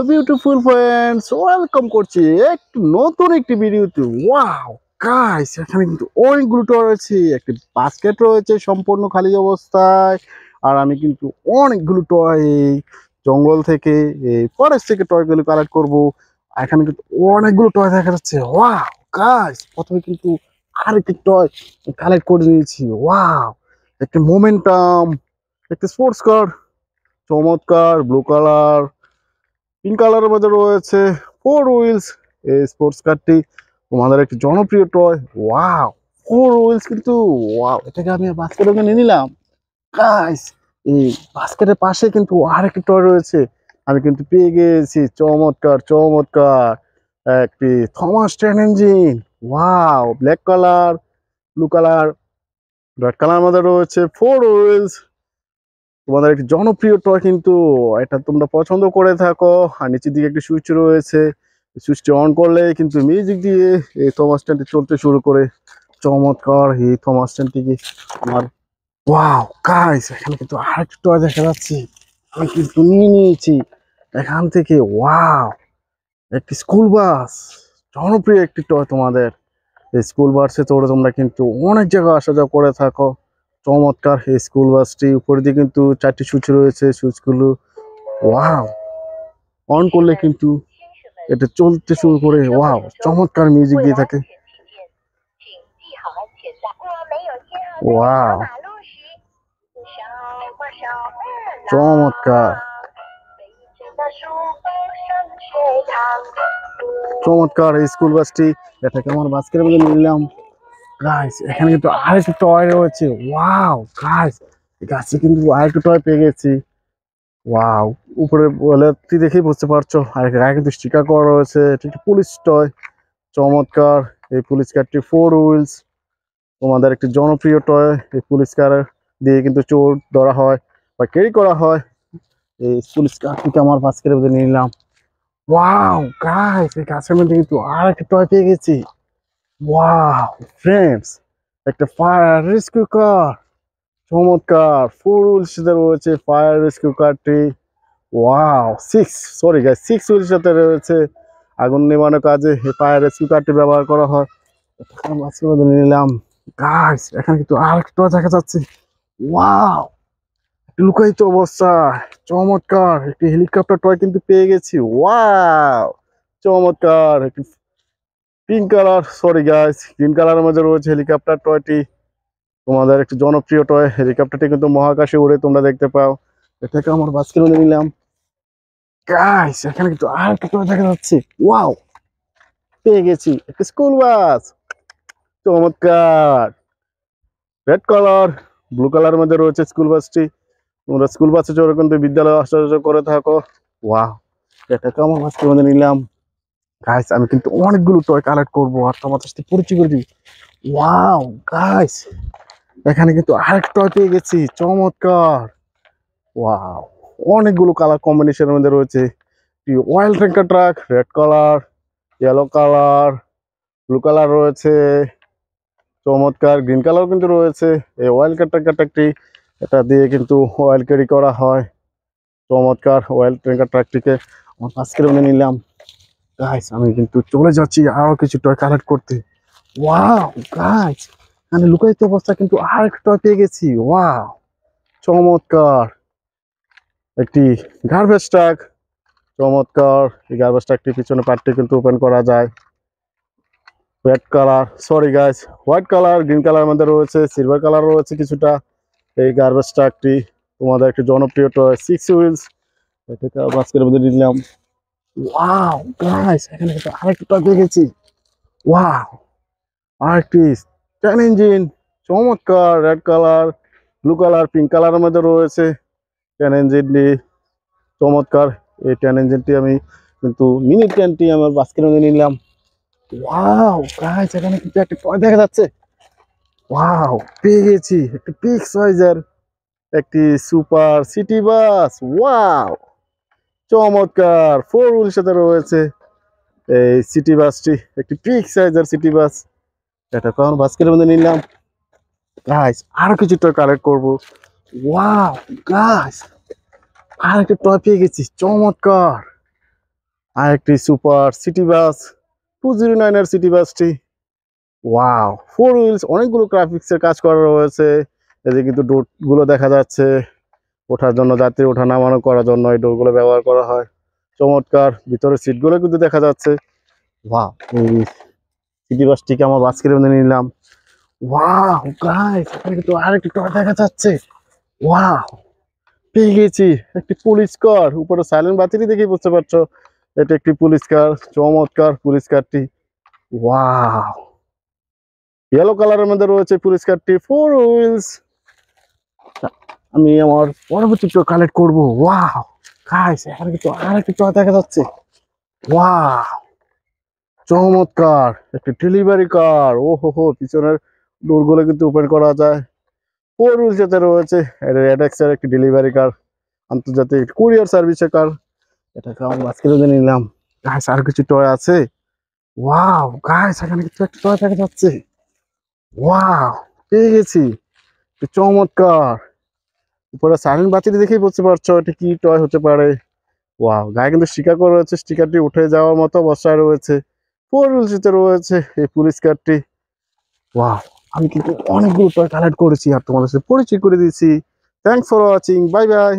Beautiful friends, welcome করছি নতুন একটি ভিডিওতে। ওয়াও গাইস, এখানে কিন্তু অনেকগুলো টয় রয়েছে। একটি বাস্কেট রয়েছে সম্পূর্ণ খালি অবস্থায়। আর আমি কিন্তু অনেকগুলো টয় জঙ্গল থেকে, ফরেস্ট থেকে টয়গুলো কালেক্ট করব। এখানে কিন্তু অনেকগুলো টয় দেখা যাচ্ছে। ওয়াও গাইস, প্রথমে কিন্তু আরেকটি টয় কালেক্ট করে নিয়েছি। ওয়াও, একটি মোমেন্টাম, একটি স্পোর্টস কার, চমৎকার ব্লু কালার, পিঙ্ক কালারের মধ্যে রয়েছে ফোর হুইলস। এই স্পোর্টস কারটি তোমাদের একটি জনপ্রিয় টয়। ওয়াও, ফোর হুইলস কিন্তু ওয়াও, এটাকে আমি বাস্কেটে নিয়ে নিলাম। গাইস, এই বাস্কেটের পাশে কিন্তু আরেকটি টয় রয়েছে। আমি কিন্তু পেয়ে গেছি চমৎকার চমৎকার একটি Thomas train engine. Wow, black colour, blue colour, red colour মধ্যে রয়েছে ফোর হুইলস। তোমাদের একটি জনপ্রিয় টয় কিন্তু, এটা তোমরা পছন্দ করে থাকো। আর নিচের দিকে একটি সুইচ রয়েছে। সুইচটি অন করলে কিন্তু মিউজিক দিয়ে এই থমাস ট্রেনটি চলতে শুরু করে। চমৎকার এই থমাস ট্রেনটিকে আমার। ওয়াও গাইস, এখানে কিন্তু আরেকটা টয় দেখা যাচ্ছে। আমি কিন্তু নিয়ে নিয়েছি এখান থেকে। ওয়াও, একটি স্কুল বাস, জনপ্রিয় একটি টয় তোমাদের। এই স্কুল বাসে চড়ে তোমরা কিন্তু অনেক জায়গায় আসা যাওয়া করে থাকো। চমৎকার এই স্কুল বাসটি। উপরে দিয়ে কিন্তু চারটি সুইচ রয়েছে। সুইচগুলো ওয়াও, অন করলে কিন্তু এটা চলতে শুরু করে। ওয়াও, চমৎকার মিউজিক দিয়ে থাকে। ওয়াও, চমৎকার চমৎকার এই স্কুল বাসটি। এটাকে আমার বাস্কের মধ্যে নিলাম। গাইস, এখানে কিন্তু আরেকটা টয় রয়েছে। ওয়াও গাইস, গাছে কিন্তু আরেকটা টয় পেয়ে গেছি। ওয়াও, উপরে বলেটি দেখেই বুঝতে পারছো। আর গায়ে কিন্তু স্টিকার করা রয়েছে। এটি একটি পুলিশ টয়। চমৎকার এই পুলিশ কারটি ফোর হুইলস। তোমাদের একটি জনপ্রিয় টয়। এই পুলিশ কার দিয়ে কিন্তু চোর ধরা হয় বা ক্যারি করা হয়। এই পুলিশ কারটিকে আমার বাস্কের মধ্যে নিয়ে নিলাম। ওয়াও গাইস, এই গাছের মধ্যে কিন্তু আরেকটা টয় পেয়ে গেছি। ওয়াও ফ্রেন্ডস, একটা ফায়ার রেস্কিউ কার। চমৎকার ফোর হুইলস সাথে রয়েছে ফায়ার রেস্কিউ কারটি। ওয়াও, সিক্স হুইলের সাথে রয়েছে। আগুন নেভানোর কাজে এই ফায়ার রেস্কিউ কারটি ব্যবহার করা হয়। মাঝে মধ্যে নিলাম। গাইস, এখানে কিন্তু আরেকটা দেখা যাচ্ছে। ওয়াও, লুকায়িত অবস্থায় চমৎকার একটি হেলিকপ্টার টয় কিন্তু পেয়ে গেছি। ওয়াও, চমৎকার একটি pink colour, sorry guys, green কালারের মধ্যে রয়েছে হেলিকপ্টার টয়টি। তোমাদের একটি জনপ্রিয় টয়। হেলিকপ্টারটি কিন্তু মহাকাশে উড়ে তোমরা দেখতে পাও। এটাকে আমার বাস্কের মধ্যে নিলাম। গাইস, এখানে কিন্তু আরেকটা টয় দেখা যাচ্ছে। ওয়াও, পেয়ে গেছি একটা স্কুল বাস। চমৎকার রেড কালার, ব্লু কালারের মধ্যে রয়েছে স্কুল বাসটি। তোমরা স্কুল বাসে চড়ে কিন্তু বিদ্যালয়ে আসা যাওয়া করে থাকো। ওয়াও, এটাকে আমার বাস্কের মধ্যে নিলাম। গাইস, আমি কিন্তু অনেকগুলো টয় কালেক্ট করবো আর তোমার সাথে পরিচয় করে দিই। ওয়াও গাইস, এখানে কিন্তু আরেক টয় পেয়ে গেছি। চমৎকার। ওয়াও, অনেকগুলো কালার কম্বিনেশনের মধ্যে রয়েছে। Oil tanker truck, red colour, yellow colour, blue colour রয়েছে। চমৎকার গ্রিন কালার কিন্তু রয়েছে। এই অয়েল ট্যাঙ্কার ট্রাকটি, এটা দিয়ে কিন্তু অয়েল ক্যারি করা হয়। চমৎকার অয়েল ট্যাঙ্কার ট্রাকটিকে আমার আজকের মধ্যে নিলাম। গাইস, আমি কিন্তু চলে যাচ্ছি আরো কিছু টয় কালেক্ট করতে। ওয়াও গাইস, মানে লুকায়িত অবস্থা কিন্তু আরেকটা টয় পেয়ে গেছি। ওয়াও, চমৎকার একটি গার্বেজ ট্রাক। চমৎকার এই গার্বেজ ট্রাকটির পিছনে পার্টটি কিন্তু ওপেন করা যায়। Red colour, sorry guys, white colour, green colour মধ্যে রয়েছে, সিলভার কালার রয়েছে কিছুটা। এই গার্বেজ ট্রাকটি তোমাদের একটি জনপ্রিয় টয়, সিক্স হুইলস। এটাকে বাস্কের মধ্যে নিলাম। ওয়াও গাইস, এখানে কিন্তু আরেকটা টয় পেয়ে গেছি। ওয়াও, আরেকটি ট্রেন ইঞ্জিন। চমৎকার red colour, blue colour, pink কালারের মধ্যে রয়েছে ট্রেন ইঞ্জিনটি। চমৎকার এই ট্রেন ইঞ্জিনটি আমি কিন্তু মিনি ট্রেনটি আমার বাস্কের মধ্যে নিলাম। ওয়াও গাইস, এখানে কিন্তু একটা টয় দেখা যাচ্ছে। ওয়াও, পেয়ে গেছি একটি বিগ সাইজের একটি সুপার সিটি বাস। ওয়াও, চমৎকার ফোর হুইল সাথে রয়েছে এই সিটি বাসটি, একটি বিগ সাইজের সিটি বাস। এটা কারণ বাস্কের মধ্যে নিলাম। গাইস, আরো কিছু টয় কালেক্ট করবো। ওয়াও গাইস, আর একটা টয় পেয়ে গেছি। চমৎকার আর একটি সুপার সিটি বাস 209 এর সিটি বাসটি। ওয়াও, 4 হুইলস, অনেকগুলো গ্রাফিক্সের কাজ করা রয়েছে। এদিকে কিন্তু ডোর গুলো দেখা যাচ্ছে, ওঠার জন্য, যাত্রী ওঠা নামানো করার জন্য এই ডোরগুলো ব্যবহার করা হয়। চমৎকার, ভিতরে সিটগুলো কিন্তু দেখা যাচ্ছে। ওয়াও, এই সিটি বাসটিকে আমার বাস কিনে নিলাম। ওয়াও গাইস, এখানে কিন্তু আরেকটি টয় দেখা যাচ্ছে। ওয়াও, পেয়ে গেছি একটি পুলিশ কার। উপরে সাইলেন্ট বাতিটি দেখে বুঝতে পারছো এটা একটি পুলিশ কার। চমৎকার পুলিশ কারটি। ওয়াও, ইয়েলো কালারের মধ্যে রয়েছে পুলিশ কারটি, 4 হুইলস। আমি আমার পরবর্তী টয় কালেক্ট করবো। ওয়াও গাইস, এখানে কিন্তু আরেকটি টয় দেখা যাচ্ছে। ওয়াও, চমৎকার একটি ডেলিভারি কার। ও হো হো, পিছনের ডোরগুলো কিন্তু ওপেন করা যায়। 4 হুইলস যেতে রয়েছে, এটা রেডেক্স এর একটি ডেলিভারি কার, আন্তর্জাতিক কুরিয়ার সার্ভিসের কার। এটাকে আমার বাস্কেটে নিলাম। গাইস, আর কিছু টয় আছে। ওয়াও গাইস, এখানে কিন্তু একটা টয় দেখা যাচ্ছে। ওয়াও, পেয়ে গেছি, কি চমৎকার। উপরে সাইলেন্ট বাতিটি দেখেই বুঝতে পারছো এটা কি টয় হতে পারে। ওয়াও, গায়ে কিন্তু স্টিকার করা রয়েছে, স্টিকারটি উঠে যাওয়ার মতো অবস্থায় রয়েছে। 4 হুইলসে রয়েছে এই পুলিশ কারটি। ওয়াও, আমি কিন্তু অনেকগুলো টয় কালেক্ট করেছি আর তোমাদের সাথে পরিচয় করে দিয়েছি। Thanks for watching, bye bye.